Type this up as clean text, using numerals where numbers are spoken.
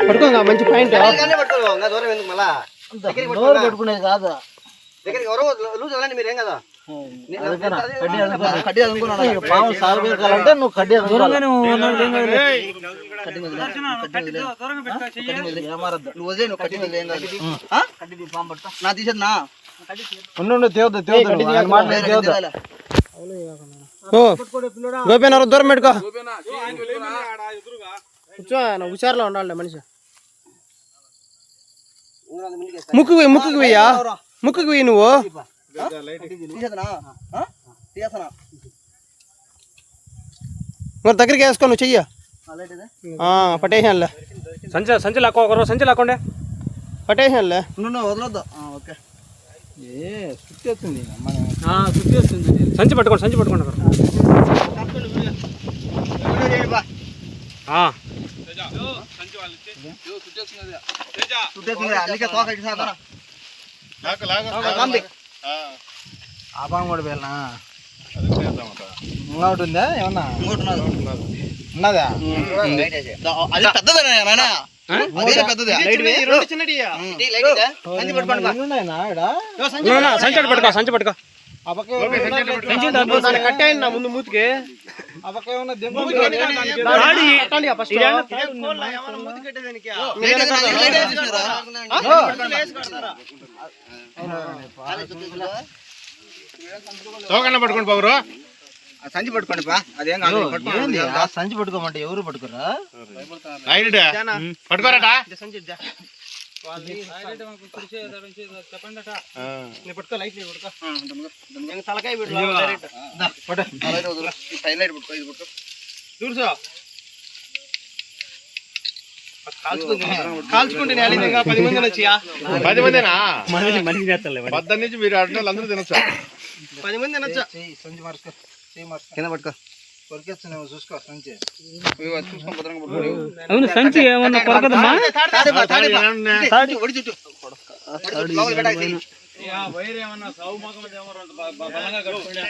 పట్టుకోంగా మంచి పాయింట్ దూరం ఎందుకు మళ్ళా పట్టుకునేది కాదు దగ్గరికి ఎవరో లూజ్ అవ్వాలండి మీరేం కదా పాము సాగబెట్టాలంటే నువ్వు కడ్డీ నా తీసేది గోపేనారు దూరం పెట్టుకో కూర్చో హుషారులో ఉండాలి మనిషి ముక్కుకు వెయ్యా ముక్కుకు వెయ్యి నువ్వు మరి దగ్గరికి వేసుకో నువ్వు చెయ్య పట్టేసానులే సంచి లాక్కో ఒకరు సంచి లాక్కోండి పట్టేసానులే వదలొద్దు ఓకే సుత్తి వస్తుంది సంచి పట్టుకోండి సంచి పట్టుకోండి ఆపాంగ కూడా వెళ్ళనా ఇంకోటి ఉందా ఏమన్నా ఉన్నదా అది పెద్దదేనా సంచి పట్టుకో సంచి పట్టుకో కట్టే ముందు మూతికి పట్టుకోండి బాబు సంచి పట్టుకోండి అదేం సంచి పట్టుకోమంటే ఎవరు పట్టుకోరా పట్టుకోరట తలకాయ కాల్చుకుంటే 10 మంది వచ్చి 10 మందినా పద్దెనిమిది నుంచి మీరు అడ్డు అందరూ తినొచ్చు 10 మంది తినొచ్చు సంచి మార్చుకో కింద పట్టుకో కొరికేచ్చు నువ్వు చూసుకో సంచి చూసుకో అవును సంచి ఏమన్నా కొరకదమ్మా ఒడి చుట్టూ వైర్ ఏమన్నా సాగు బలంగా కట్టుకోండి